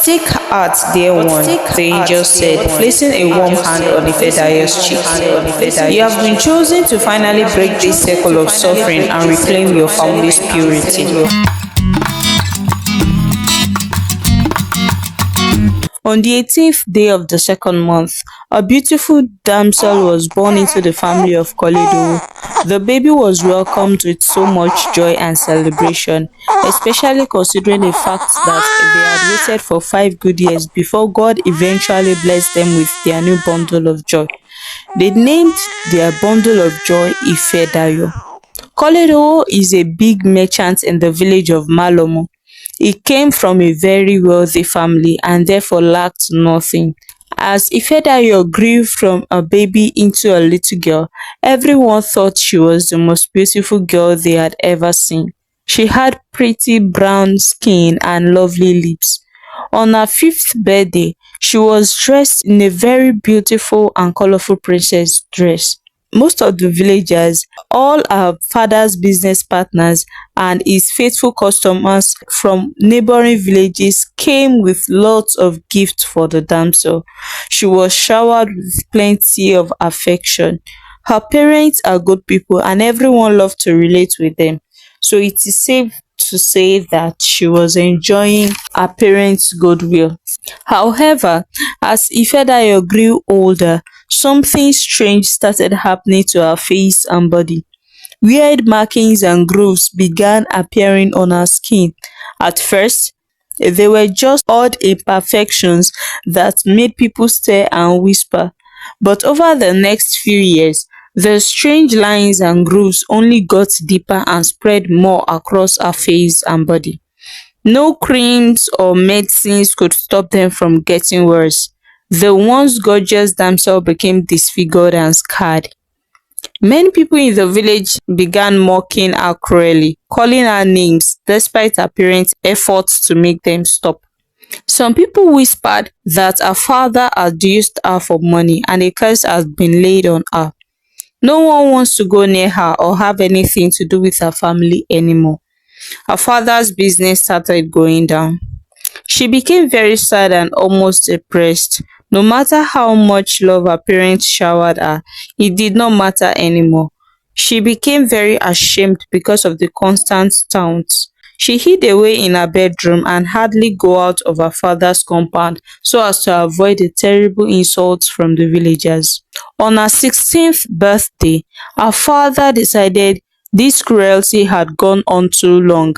Take heart, dear one, the angel said, placing a warm hand on Ifedayo's cheek. You have been chosen to finally break this cycle of suffering and reclaim your family's purity. On the 18th day of the second month, a beautiful damsel was born into the family of Koledo. The baby was welcomed with so much joy and celebration, especially considering the fact that they had waited for 5 good years before God eventually blessed them with their new bundle of joy. They named their bundle of joy Ifedayo. Koledo is a big merchant in the village of Malomo. He came from a very wealthy family and therefore lacked nothing. As Ifedayo grew from a baby into a little girl, everyone thought she was the most beautiful girl they had ever seen. She had pretty brown skin and lovely lips. On her 5th birthday, she was dressed in a very beautiful and colorful princess dress. Most of the villagers, all her father's business partners, and his faithful customers from neighboring villages came with lots of gifts for the damsel. She was showered with plenty of affection. Her parents are good people and everyone loved to relate with them. So it is safe to say that she was enjoying her parents' goodwill. However, as Ifedayo grew older, something strange started happening to her face and body. Weird markings and grooves began appearing on her skin. At first, they were just odd imperfections that made people stare and whisper. But over the next few years, the strange lines and grooves only got deeper and spread more across her face and body. No creams or medicines could stop them from getting worse. The once gorgeous damsel became disfigured and scarred. Many people in the village began mocking her cruelly, calling her names despite her parents' efforts to make them stop. Some people whispered that her father had used her for money and a curse had been laid on her. No one wants to go near her or have anything to do with her family anymore. Her father's business started going down. She became very sad and almost depressed. No matter how much love her parents showered her, it did not matter anymore. She became very ashamed because of the constant taunts. She hid away in her bedroom and hardly go out of her father's compound so as to avoid the terrible insults from the villagers. On her 16th birthday, her father decided this cruelty had gone on too long.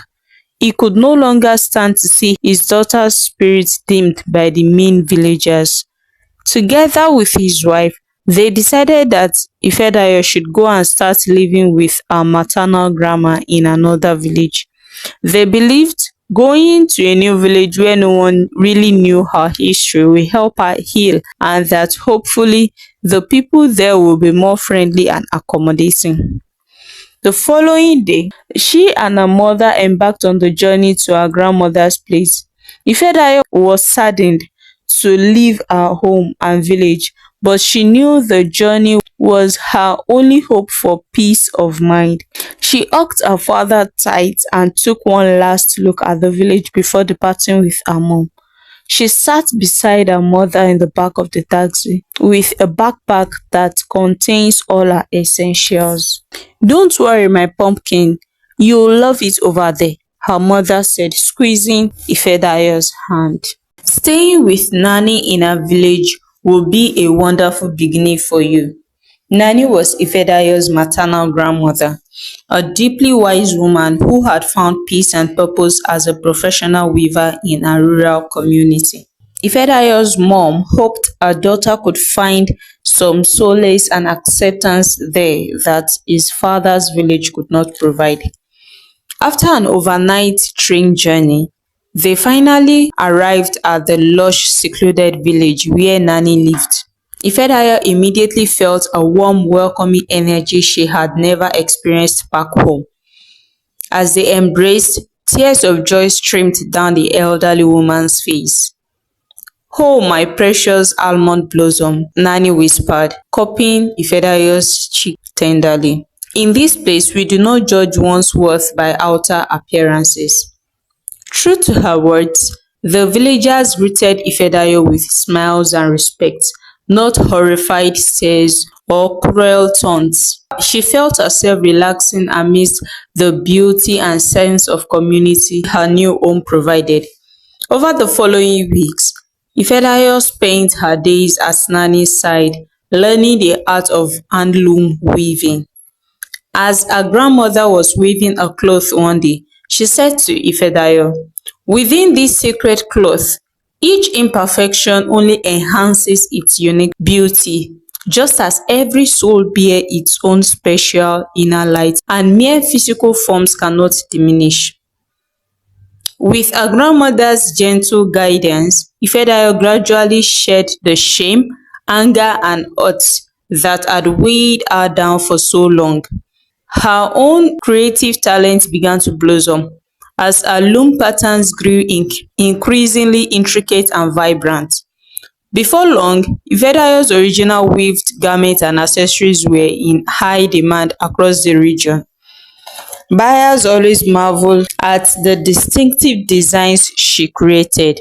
He could no longer stand to see his daughter's spirit dimmed by the mean villagers. Together with his wife, they decided that Ifedayo should go and start living with her maternal grandma in another village. They believed going to a new village where no one really knew her history will help her heal and that hopefully the people there will be more friendly and accommodating. The following day, she and her mother embarked on the journey to her grandmother's place. Ifedayo was saddened to leave her home and village, but she knew the journey was her only hope for peace of mind. She hugged her father tight and took one last look at the village before departing with her mom. She sat beside her mother in the back of the taxi with a backpack that contains all her essentials. "Don't worry, my pumpkin, you'll love it over there," her mother said, squeezing Ifedayo's hand. "Staying with Nanny in her village will be a wonderful beginning for you." Nanny was Ifedayo's maternal grandmother, a deeply wise woman who had found peace and purpose as a professional weaver in a rural community. Ifedayo's mom hoped her daughter could find some solace and acceptance there that his father's village could not provide. After an overnight train journey, they finally arrived at the lush, secluded village where Nanny lived. Ifedayo immediately felt a warm, welcoming energy she had never experienced back home. As they embraced, tears of joy streamed down the elderly woman's face. "Oh, my precious almond blossom," Nanny whispered, cupping Ifedayo's cheek tenderly. "In this place, we do not judge one's worth by outer appearances." True to her words, The villagers greeted Ifedayo with smiles and respect, not horrified stares or cruel taunts. She felt herself relaxing amidst the beauty and sense of community her new home provided. Over the following weeks, Ifedayo spent her days at Nani's side, learning the art of handloom weaving. As her grandmother was weaving a cloth one day, she said to Ifedayo, "Within this sacred cloth, each imperfection only enhances its unique beauty, just as every soul bears its own special inner light and mere physical forms cannot diminish." With her grandmother's gentle guidance, Ifedayo gradually shed the shame, anger and hurt that had weighed her down for so long. Her own creative talent began to blossom as her loom patterns grew increasingly intricate and vibrant. Before long, Ifedayo's original weaved garments and accessories were in high demand across the region. Buyers always marveled at the distinctive designs she created.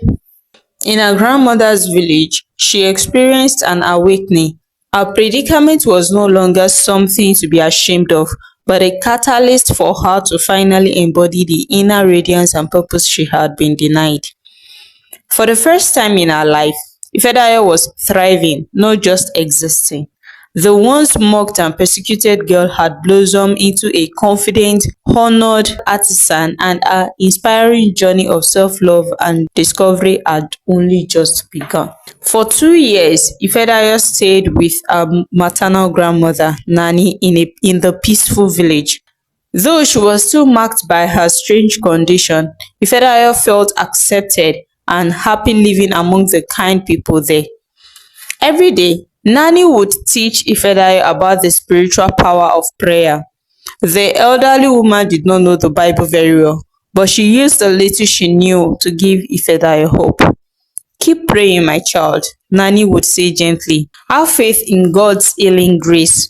In her grandmother's village, she experienced an awakening. Her predicament was no longer something to be ashamed of, but a catalyst for her to finally embody the inner radiance and purpose she had been denied. For the first time in her life, Ifedayo was thriving, not just existing. The once mocked and persecuted girl had blossomed into a confident, honored artisan, and her inspiring journey of self-love and discovery had only just begun. For 2 years, Ifedayo stayed with her maternal grandmother, Nani, in the peaceful village. Though she was still marked by her strange condition, Ifedayo felt accepted and happy living among the kind people there. Every day, Nani would teach Ifedayo about the spiritual power of prayer. The elderly woman did not know the Bible very well, but she used the little she knew to give Ifedayo hope. "Keep praying, my child," Nani would say gently. "Have faith in God's healing grace.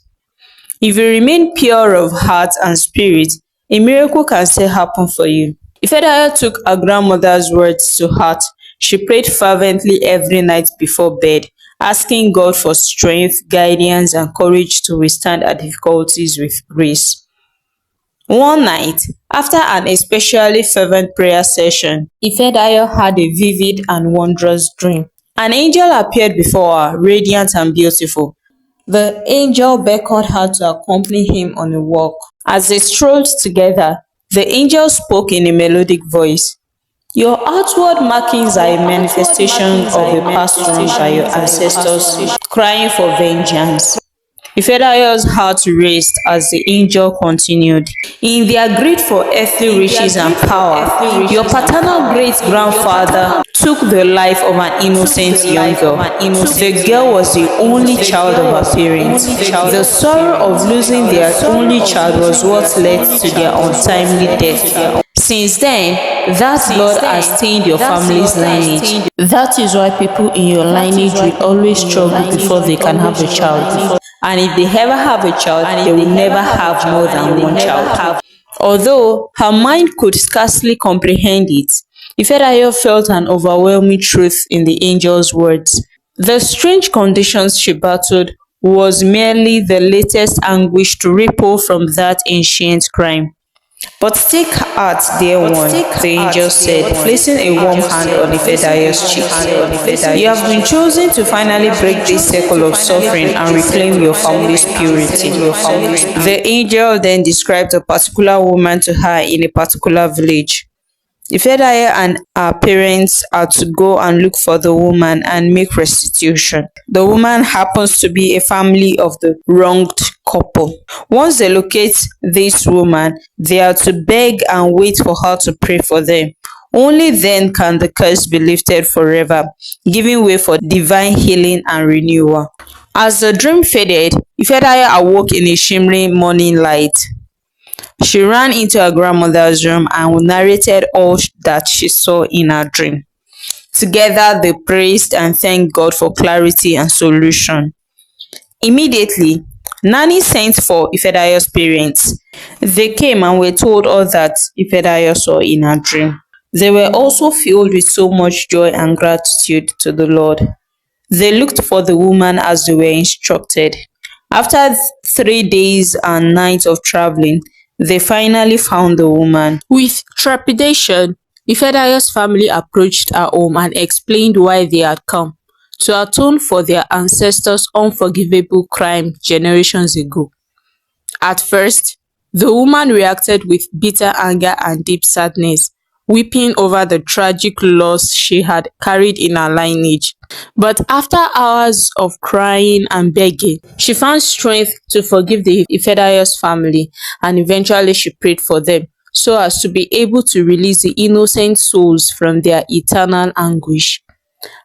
If you remain pure of heart and spirit, a miracle can still happen for you." Ifedayo took her grandmother's words to heart. She prayed fervently every night before bed, asking God for strength, guidance, and courage to withstand her difficulties with grace. One night, after an especially fervent prayer session, Ifedayo had a vivid and wondrous dream. An angel appeared before her, radiant and beautiful. The angel beckoned her to accompany him on a walk. As they strolled together, the angel spoke in a melodic voice. "Your outward markings are a manifestation of a past wrong by your ancestors crying for vengeance." Ifedayo's heart raced as the angel continued. "In their greed for earthly riches and power, your paternal great-grandfather took the life of an innocent young girl. The girl was the only child of her parents. The sorrow of losing their only child was what led to their untimely death. Since then, that blood has stained your family's lineage. That is why people in your lineage will always struggle before they can have a child. And if they ever have a child, they will never have more than one child." Although her mind could scarcely comprehend it, Ifedayo felt an overwhelming truth in the angel's words. The strange conditions she battled was merely the latest anguish to ripple from that ancient crime. "But take heart, dear one," the angel said, placing a warm hand on Ifedayo's cheek. "You have been chosen to finally break this cycle of suffering and reclaim your family's purity." The angel then described a particular woman to her in a particular village. Ifedayo and her parents are to go and look for the woman and make restitution. The woman happens to be a family of the wronged couple. Once they locate this woman, they are to beg and wait for her to pray for them. Only then can the curse be lifted forever, giving way for divine healing and renewal. As the dream faded, Ifedayo awoke in a shimmering morning light. She ran into her grandmother's room and narrated all that she saw in her dream. Together they praised and thanked God for clarity and solution. Immediately, Nani sent for Ifedayo's parents. They came and were told all that Ifedayo saw in her dream. They were also filled with so much joy and gratitude to the Lord. They looked for the woman as they were instructed. After 3 days and nights of traveling, they finally found the woman. With trepidation, Ifedayo's family approached her home and explained why they had come, to atone for their ancestors' unforgivable crime generations ago. At first, the woman reacted with bitter anger and deep sadness, weeping over the tragic loss she had carried in her lineage. But after hours of crying and begging, she found strength to forgive the Ifedayo's family, and eventually she prayed for them so as to be able to release the innocent souls from their eternal anguish.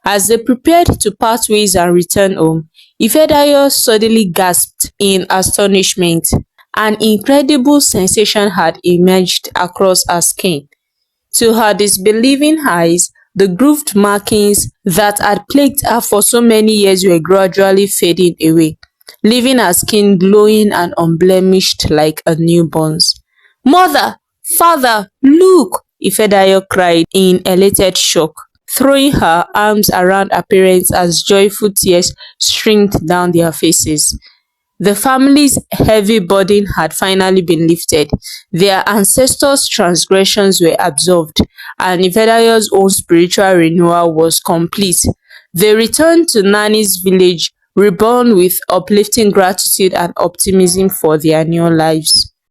As they prepared to part ways and return home, Ifedayo suddenly gasped in astonishment. An incredible sensation had emerged across her skin. To her disbelieving eyes, the grooved markings that had plagued her for so many years were gradually fading away, leaving her skin glowing and unblemished like a newborn's. "Mother! Father! Look!" Ifedayo cried in elated shock, throwing her arms around her parents as joyful tears streamed down their faces. The family's heavy burden had finally been lifted, their ancestors' transgressions were absolved, and Ifedayo's own spiritual renewal was complete. They returned to Nani's village, reborn with uplifting gratitude and optimism for their new lives.